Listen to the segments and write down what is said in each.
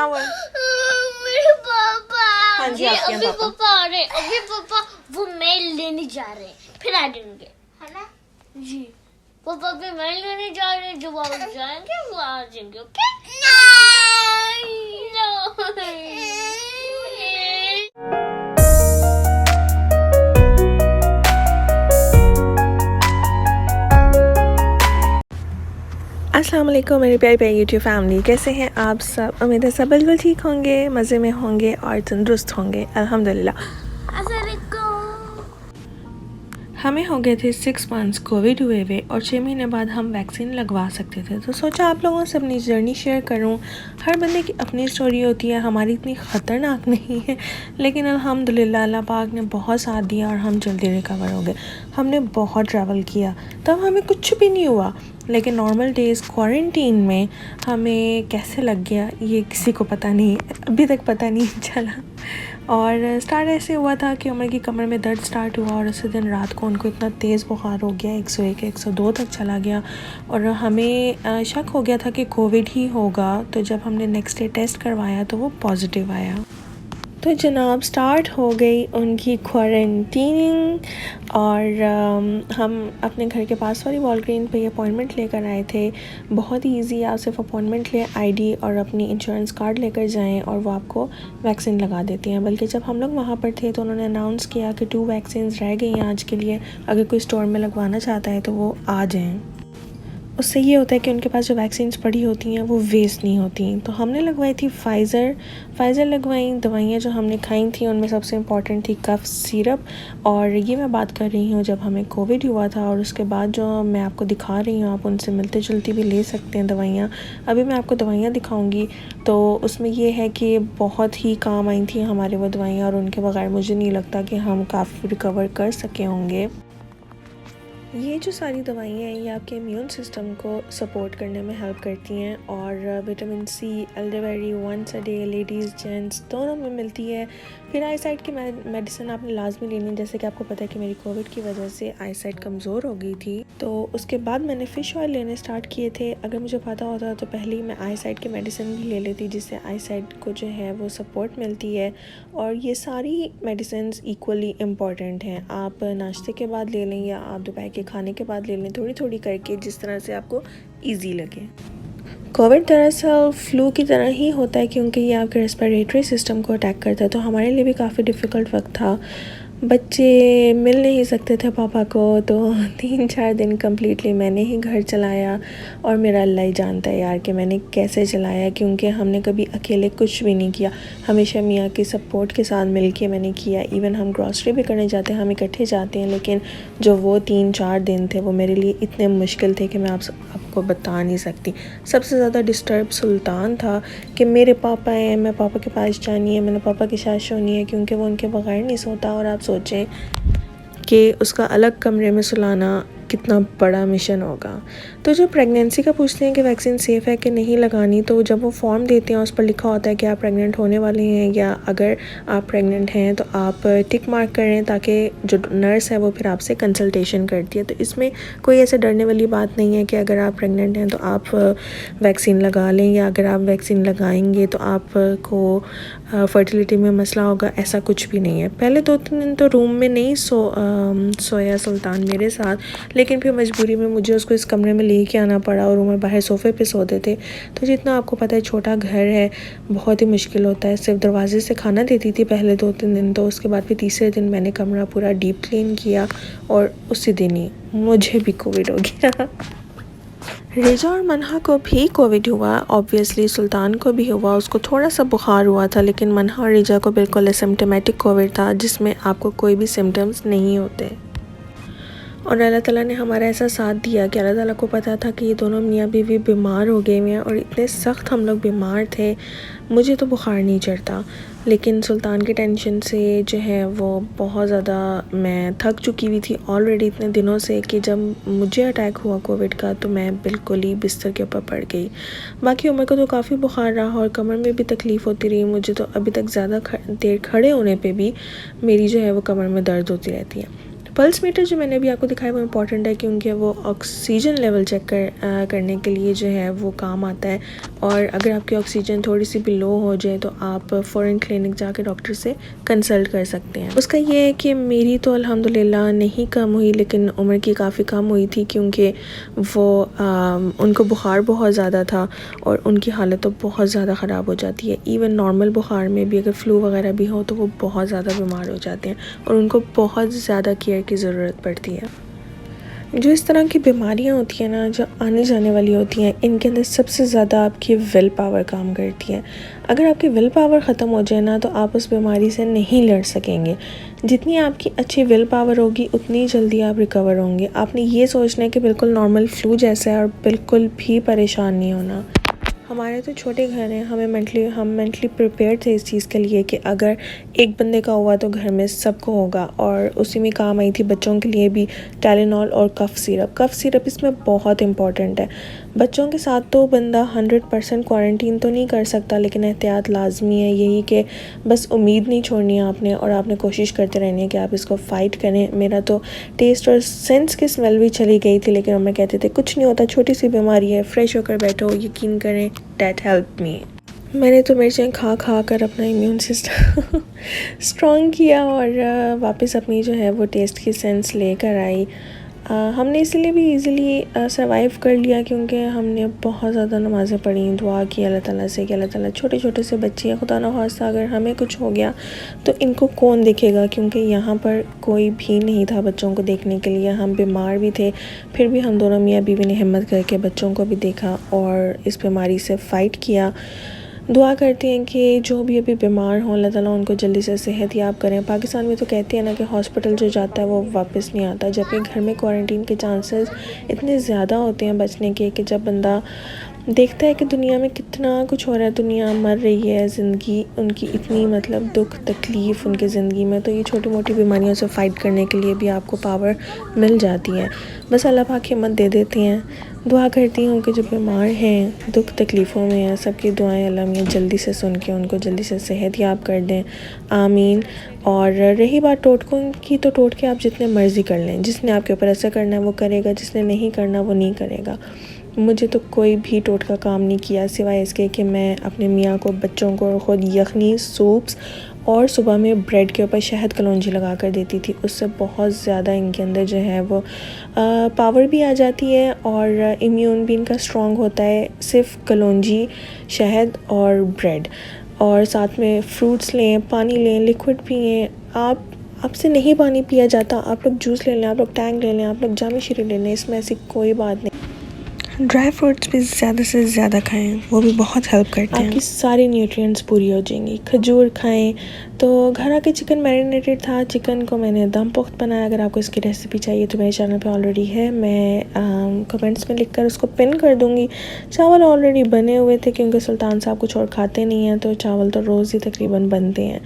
क्या हुआ? मेरे पापा। हाँ जी, आपके अभी पापा। पापा आ रहे, अभी पापा वो मेल लेने जा रहे हैं, फिर आ जाएंगे, है ना जी। पापा अभी मेल लेने जा रहे हैं, जब आप जाएंगे वो आ जाएंगे। ओके? अस्सलाम वालेकुम मेरी प्यारी प्यारी यूट्यूब फैमिली, कैसे हैं आप सब? उम्मीद है सब बिल्कुल ठीक होंगे, मज़े में होंगे और तंदुरुस्त होंगे अल्हम्दुलिल्लाह। हमें हो गए थे 6 मंथ्स कोविड हुए हुए और 6 महीने बाद हम वैक्सीन लगवा सकते थे, तो सोचा आप लोगों से अपनी जर्नी शेयर करूं। हर बंदे की अपनी स्टोरी होती है, हमारी इतनी ख़तरनाक नहीं है, लेकिन अल्हम्दुलिल्लाह अल्लाह पाक ने बहुत साथ दिया और हम जल्दी रिकवर हो गए। हमने बहुत ट्रैवल किया, तब हमें कुछ भी नहीं हुआ, लेकिन नॉर्मल डेज़ क्वारंटीन में हमें कैसे लग गया ये किसी को पता नहीं, अभी तक पता नहीं चला। और स्टार्ट ऐसे हुआ था कि उमर की कमर में दर्द स्टार्ट हुआ और उसी दिन रात को उनको इतना तेज़ बुखार हो गया, 101 102 तक चला गया और हमें शक हो गया था कि कोविड ही होगा। तो जब हमने नेक्स्ट डे टेस्ट करवाया तो वो पॉजिटिव आया। तो जनाब स्टार्ट हो गई उनकी क्वारंटीनिंग और हम अपने घर के पास वाली वॉलग्रीन पे अपॉइंटमेंट लेकर आए थे। बहुत ही ईजी, आप सिर्फ अपॉइंटमेंट ले, आईडी और अपनी इंश्योरेंस कार्ड लेकर जाएं और वो आपको वैक्सीन लगा देती हैं। बल्कि जब हम लोग वहाँ पर थे तो उन्होंने अनाउंस किया कि 2 वैक्सीन रह गई हैं आज के लिए, अगर कोई स्टोर में लगवाना चाहता है तो वो आ जाएँ। उससे ये होता है कि उनके पास जो वैक्सीन्स पड़ी होती हैं वो वेस्ट नहीं होती। तो हमने लगवाई थी फ़ाइज़र लगवाई। दवाइयाँ जो हमने खाई थी उनमें सबसे इम्पॉर्टेंट थी कफ सिरप, और ये मैं बात कर रही हूँ जब हमें कोविड हुआ था। और उसके बाद जो मैं आपको दिखा रही हूँ, आप उनसे मिलते जुलती भी ले सकते हैं दवाइयाँ। अभी मैं आपको दवाइयाँ दिखाऊँगी तो उसमें ये है कि बहुत ही काम आई थी हमारे वो दवाइयाँ, और उनके बगैर मुझे नहीं लगता कि हम काफ़ी रिकवर कर सके होंगे। ये जो सारी दवाइयाँ हैं ये आपके इम्यून सिस्टम को सपोर्ट करने में हेल्प करती हैं, और vitamin C, elderberry once a day, ladies gents दोनों में मिलती है। फिर आई साइट की मेडिसिन आपने लाजमी लेनी है, जैसे कि आपको पता है कि मेरी कोविड की वजह से आई साइट कमज़ोर हो गई थी। तो उसके बाद मैंने फ़िश ऑयल लेने स्टार्ट किए थे। अगर मुझे पता होता तो पहले ही मैं आई साइट की मेडिसिन भी ले लेती, जिससे आई साइट को जो है वो सपोर्ट मिलती है। और ये सारी मेडिसिन इक्वली इम्पॉर्टेंट हैं। आप नाश्ते के बाद ले लें या आप दोपहर के खाने के बाद ले लें, थोड़ी थोड़ी करके, जिस तरह से आपको इजी लगे। कोविड दरअसल फ्लू की तरह ही होता है, क्योंकि ये आपके रेस्पिरेटरी सिस्टम को अटैक करता है। तो हमारे लिए भी काफ़ी डिफ़िकल्ट वक्त था। बच्चे मिल नहीं सकते थे पापा को, तो 3-4 दिन कम्प्लीटली मैंने ही घर चलाया। और मेरा अल्लाह ही जानता है यार कि मैंने कैसे चलाया, क्योंकि हमने कभी अकेले कुछ भी नहीं किया, हमेशा मियाँ की सपोर्ट के साथ मिल के मैंने किया। इवन हम ग्रॉसरी भी करने जाते हैं, हम इकट्ठे जाते हैं, लेकिन जो वो 3-4 दिन थे वो मेरे लिए इतने मुश्किल थे कि मैं आपको बता नहीं सकती। सबसे ज़्यादा डिस्टर्ब सुल्तान था कि मेरे पापा हैं, मैं पापा के पास जानी है, मैंने पापा के साथ सोनी है, क्योंकि वो उनके बगैर नहीं सोता। और आप सोचें कि उसका अलग कमरे में सुलाना कितना बड़ा मिशन होगा। तो जो प्रेगनेंसी का पूछते हैं कि वैक्सीन सेफ़ है कि नहीं लगानी, तो जब वो फॉर्म देते हैं उस पर लिखा होता है कि आप प्रेग्नेंट होने वाले हैं, या अगर आप प्रेग्नेंट हैं तो आप टिक मार्क करें, ताकि जो नर्स है वो फिर आपसे कंसल्टेशन करती है। तो इसमें कोई ऐसे डरने वाली बात नहीं है कि अगर आप प्रेग्नेंट हैं तो आप वैक्सीन लगा लें, या अगर आप वैक्सीन लगाएंगे तो आपको फर्टिलिटी में मसला होगा, ऐसा कुछ भी नहीं है। पहले 2-3 दिन तो रूम में नहीं सोया सुल्तान मेरे साथ, लेकिन फिर मजबूरी में मुझे उसको इस कमरे में लेके आना पड़ा और उमर बाहर सोफ़े पे सोते थे। तो जितना आपको पता है छोटा घर है, बहुत ही मुश्किल होता है। सिर्फ दरवाजे से खाना देती थी पहले 2-3 दिन, तो उसके बाद फिर तीसरे दिन मैंने कमरा पूरा डीप क्लीन किया और उसी दिन ही मुझे भी कोविड हो गया। रेजा और मनहा को भी कोविड हुआ, ऑब्वियसली सुल्तान को भी हुआ, उसको थोड़ा सा बुखार हुआ था, लेकिन मनहा और रेजा को बिल्कुल एसिम्प्टोमेटिक कोविड था, जिसमें आपको कोई भी सिम्टम्स नहीं होते। और अल्लाह ताला ने हमारा ऐसा साथ दिया कि अल्लाह ताला को पता था कि ये दोनों मियाँ बीवी बीमार हो गए हैं, और इतने सख्त हम लोग बीमार थे। मुझे तो बुखार नहीं चढ़ता, लेकिन सुल्तान की टेंशन से जो है वो बहुत ज़्यादा मैं थक चुकी हुई थी ऑलरेडी इतने दिनों से, कि जब मुझे अटैक हुआ कोविड का तो मैं बिल्कुल ही बिस्तर के ऊपर पड़ गई। बाकी उमर को तो काफ़ी बुखार रहा और कमर में भी तकलीफ़ होती रही। मुझे तो अभी तक ज़्यादा देर खड़े होने पे भी मेरी जो है वो कमर में दर्द होती रहती है। पल्स मीटर जो मैंने अभी आपको दिखाया वो इम्पॉर्टेंट है क्योंकि वो ऑक्सीजन लेवल चेक करने के लिए जो है वो काम आता है। और अगर आपकी ऑक्सीजन थोड़ी सी भी लो हो जाए तो आप फ़ौरन क्लिनिक जाके डॉक्टर से कंसल्ट कर सकते हैं। उसका ये है कि मेरी तो अल्हम्दुलिल्लाह नहीं कम हुई, लेकिन उम्र की काफ़ी कम हुई थी क्योंकि वो उनको बुखार बहुत ज़्यादा था और उनकी हालत तो बहुत ज़्यादा ख़राब हो जाती है। इवन नॉर्मल बुखार में भी अगर फ्लू वगैरह भी हो तो वो बहुत ज़्यादा बीमार हो जाते हैं और उनको बहुत ज़्यादा केयर की ज़रूरत पड़ती है। जो इस तरह की बीमारियां होती हैं ना, जो आने जाने वाली होती हैं, इनके अंदर सबसे ज़्यादा आपकी विल पावर काम करती है। अगर आपकी विल पावर ख़त्म हो जाए ना तो आप उस बीमारी से नहीं लड़ सकेंगे। जितनी आपकी अच्छी विल पावर होगी उतनी जल्दी आप रिकवर होंगे। आपने ये सोचना है कि बिल्कुल नॉर्मल फ्लू जैसा है और बिल्कुल भी परेशान नहीं होना। हमारे तो छोटे घर हैं, हम मेंटली प्रिपेयर थे इस चीज़ के लिए कि अगर एक बंदे का हुआ तो घर में सबको होगा। और उसी में काम आई थी बच्चों के लिए भी टाइलेनॉल और कफ़ सिरप इसमें बहुत इम्पॉर्टेंट है। बच्चों के साथ तो बंदा 100% क्वारंटीन तो नहीं कर सकता, लेकिन एहतियात लाजमी है। यही कि बस उम्मीद नहीं छोड़नी है आपने और आपने कोशिश करते रहनी है कि आप इसको फ़ाइट करें। मेरा तो टेस्ट और सेंस की स्मेल भी चली गई थी, लेकिन मम्मी कहते थे कुछ नहीं होता, छोटी सी बीमारी है, फ्रेश होकर बैठो, यकीन करें डैट हेल्प मी। मैंने तो मिर्चें खा खा कर अपना इम्यून सिस्टम स्ट्रॉन्ग किया और वापस अपनी जो है वो टेस्ट की सेंस लेकर आई। हमने इसलिए भी इजीली सर्वाइव कर लिया क्योंकि हमने बहुत ज़्यादा नमाज़ें पढ़ी, दुआ की अल्लाह ताला से कि अल्लाह ताला छोटे छोटे से बच्चे हैं, खुदा न खास्ता अगर हमें कुछ हो गया तो इनको कौन देखेगा, क्योंकि यहाँ पर कोई भी नहीं था बच्चों को देखने के लिए। हम बीमार भी थे, फिर भी हम दोनों मियाँ बीवी ने हिम्मत करके बच्चों को भी देखा और इस बीमारी से फ़ाइट किया। दुआ करते हैं कि जो भी अभी बीमार हों अल्लाह ताला उनको जल्दी से सेहत याब करें। पाकिस्तान में तो कहते हैं ना कि हॉस्पिटल जो जाता है वो वापस नहीं आता, जबकि घर में क्वारंटीन के चांसेस इतने ज़्यादा होते हैं बचने के कि जब बंदा देखता है कि दुनिया में कितना कुछ हो रहा है, दुनिया मर रही है, ज़िंदगी उनकी इतनी मतलब दुख तकलीफ़ उनकी ज़िंदगी में, तो ये छोटी मोटी बीमारियों से फ़ाइट करने के लिए भी आपको पावर मिल जाती है। बस अल्लाह पाक हिम्मत दे देती हैं। दुआ करती हूँ कि जो बीमार हैं, दुख तकलीफ़ों में हैं, सबकी दुआएं अल्लाह मियां जल्दी से सुन के उनको जल्दी से सेहत याब कर दें, आमीन। और रही बात टोटकों की, तो टोटके आप जितने मर्ज़ी कर लें, जिसने आपके ऊपर असर करना है वो करेगा, जिसने नहीं करना वो नहीं करेगा। मुझे तो कोई भी टोटका काम नहीं किया सिवाय इसके कि मैं अपने मियाँ को, बच्चों को खुद यखनी सूप्स और सुबह में ब्रेड के ऊपर शहद कलौंजी लगा कर देती थी। उससे बहुत ज़्यादा इनके अंदर जो है वो पावर भी आ जाती है और इम्यून भी इनका स्ट्रॉन्ग होता है। सिर्फ कलौंजी, शहद और ब्रेड, और साथ में फ्रूट्स लें, पानी लें, लिक्विड पिएँ। आपसे नहीं पानी पिया जाता, आप लोग जूस ले लें, आप लोग टैंग ले लें, आप लोग जामी शीरी ले लें, इसमें ऐसी कोई बात नहीं। ड्राई फ्रूट्स भी ज़्यादा से ज़्यादा खाएं, वो भी बहुत हेल्प करते हैं, आपकी सारी न्यूट्रिएंट्स पूरी हो जाएंगी। खजूर खाएं। तो घर आके चिकन मैरिनेटेड था, चिकन को मैंने दम पुख्त बनाया। अगर आपको इसकी रेसिपी चाहिए तो मेरे चैनल पे ऑलरेडी है, मैं कमेंट्स में लिखकर उसको पिन कर दूँगी। चावल ऑलरेडी बने हुए थे क्योंकि सुल्तान साहब कुछ और खाते नहीं हैं, तो चावल तो रोज़ ही तकरीबन बनते हैं।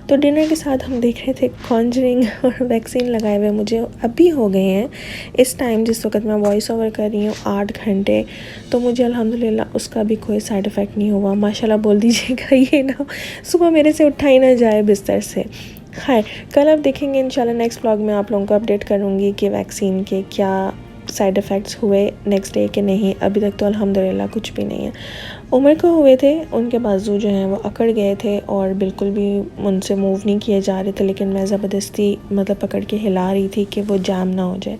तो डिनर के साथ हम देख रहे थे कॉन्जरिंग और वैक्सीन लगाए हुए मुझे अभी हो गए हैं इस टाइम जिस वक्त मैं वॉइस ओवर कर रही हूँ 8 घंटे। तो मुझे अल्हम्दुलिल्लाह उसका भी कोई साइड इफ़ेक्ट नहीं हुआ, माशाल्लाह बोल दीजिएगा। ये ना सुबह मेरे से उठा ही ना जाए बिस्तर से। हाय, कल आप देखेंगे इंशाल्लाह नेक्स्ट व्लॉग में आप लोगों को अपडेट करूँगी कि वैक्सीन के क्या साइड इफ़ेक्ट्स हुए नेक्स्ट डे के नहीं। अभी तक तो अल्हम्दुलिल्लाह कुछ भी नहीं है। उमर को हुए थे, उनके बाजू जो हैं वो अकड़ गए थे और बिल्कुल भी उनसे मूव नहीं किए जा रहे थे, लेकिन मैं ज़बरदस्ती मतलब पकड़ के हिला रही थी कि वो जाम ना हो जाए।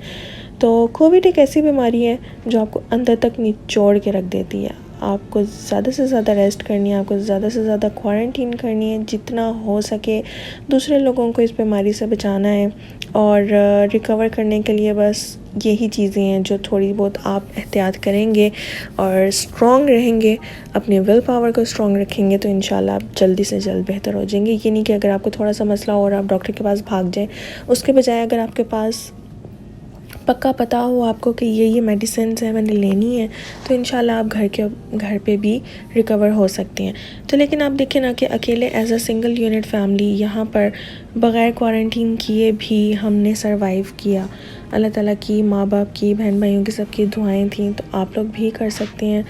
तो कोविड एक ऐसी बीमारी है जो आपको अंदर तक निचोड़ के रख देती है। आपको ज़्यादा से ज़्यादा रेस्ट करनी है, आपको ज़्यादा से ज़्यादा क्वारंटीन करनी है, जितना हो सके दूसरे लोगों को इस बीमारी से बचाना है। और रिकवर करने के लिए बस यही चीज़ें हैं जो थोड़ी बहुत आप एहतियात करेंगे और स्ट्रॉन्ग रहेंगे, अपने विल पावर को स्ट्रॉन्ग रखेंगे तो इंशाल्लाह आप जल्दी से जल्द बेहतर हो जाएंगे। ये नहीं कि अगर आपको थोड़ा सा मसला हो और आप डॉक्टर के पास भाग जाएं, उसके बजाय अगर आपके पास पक्का पता हो आपको कि ये मेडिसिन है मैंने लेनी है, तो इंशाल्लाह आप घर पे भी रिकवर हो सकते हैं। तो लेकिन आप देखें ना कि अकेले as a single unit family यहाँ पर बग़ैर क्वारंटीन किए भी हमने सरवाइव किया। अल्लाह ताला की, माँ बाप की, बहन भाइयों की सबकी दुआएं थी, तो आप लोग भी कर सकते हैं।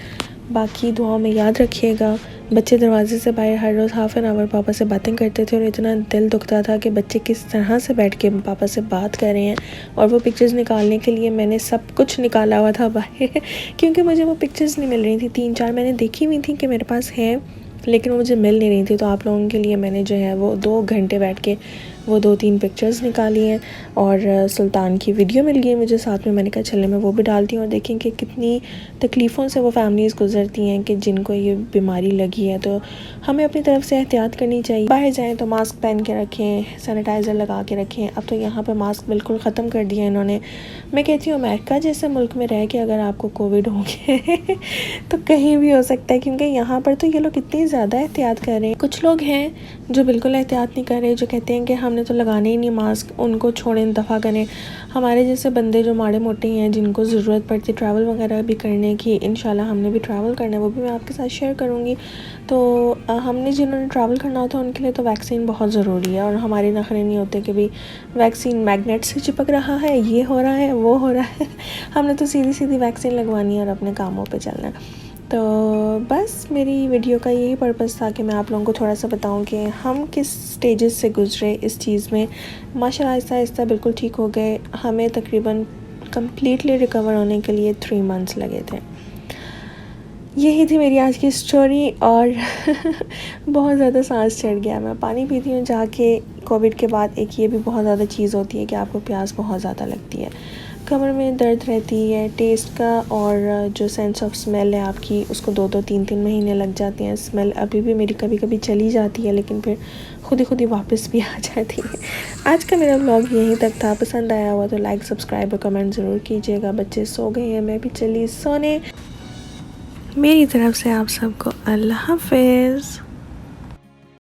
बाकी दुआओं में याद रखिएगा। बच्चे दरवाजे से बाहर हर रोज़ हाफ़ एन आवर पापा से बातें करते थे और इतना दिल दुखता था कि बच्चे किस तरह से बैठ के पापा से बात कर रहे हैं। और वो पिक्चर्स निकालने के लिए मैंने सब कुछ निकाला हुआ था बाहर क्योंकि मुझे वो पिक्चर्स नहीं मिल रही थी। 3-4 मैंने देखी हुई थी कि मेरे पास है, लेकिन वो मुझे मिल नहीं रही थी। तो आप लोगों के लिए मैंने जो है वो 2 घंटे बैठ के वो 2-3 पिक्चर्स निकाली हैं और सुल्तान की वीडियो मिल गई मुझे साथ में। मैंने कहा चले मैं वो भी डालती हूँ और देखें कि कितनी तकलीफ़ों से वो फैमिलीज़ गुजरती हैं कि जिनको ये बीमारी लगी है। तो हमें अपनी तरफ से एहतियात करनी चाहिए। बाहर जाएं तो मास्क पहन के रखें, सैनिटाइज़र लगा के रखें। अब तो यहाँ पर मास्क बिल्कुल ख़त्म कर दिया इन्होंने। मैं कहती हूँ अमेरिका जैसे मुल्क में रह के अगर आपको कोविड हो गया तो कहीं भी हो सकता है, क्योंकि यहाँ पर तो ये लोग इतनी ज़्यादा एहतियात कर रहे हैं। कुछ लोग हैं जो बिल्कुल एहतियात नहीं कर रहे, जो कहते हैं कि हमने तो लगाने ही नहीं मास्क, उनको छोड़ें, दफ़ा करें। हमारे जैसे बंदे जो माड़े मोटे हैं, जिनको ज़रूरत पड़ती ट्रैवल वगैरह भी करने की, इंशाल्लाह हमने भी ट्रैवल करना है, वो भी मैं आपके साथ शेयर करूँगी। तो हमने जिन्होंने ट्रैवल करना होता है उनके लिए तो वैक्सीन बहुत ज़रूरी है। और हमारे नखरे नहीं होते कि भाई वैक्सीन मैग्नेट से चिपक रहा है, ये हो रहा है, वो हो रहा है। हमने तो सीधी सीधी वैक्सीन लगवानी है और अपने कामों पे चलना है। तो बस मेरी वीडियो का यही पर्पज़ था कि मैं आप लोगों को थोड़ा सा बताऊं कि हम किस स्टेजेस से गुज़रे इस चीज़ में। माशाल्लाह आहिस्ता आहिस्ता बिल्कुल ठीक हो गए। हमें तकरीबन कम्प्लीटली रिकवर होने के लिए 3 मंथ्स लगे थे। यही थी मेरी आज की स्टोरी और बहुत ज़्यादा सांस चढ़ गया। मैं पानी पीती हूँ जाके। कोविड के बाद एक ये भी बहुत ज़्यादा चीज़ होती है कि आपको प्यास बहुत ज़्यादा लगती है, कमर में दर्द रहती है, टेस्ट का और जो सेंस ऑफ स्मेल है आपकी उसको 2-2 3-3 महीने लग जाते हैं। स्मेल अभी भी मेरी कभी कभी चली जाती है, लेकिन फिर खुद ही वापस भी आ जाती है। आज का मेरा व्लॉग यहीं तक था। पसंद आया हुआ तो लाइक, सब्सक्राइब और कमेंट ज़रूर कीजिएगा। बच्चे सो गए हैं, मैं भी चली सोने। मेरी तरफ से आप सबको अल्लाह हाफ़िज़।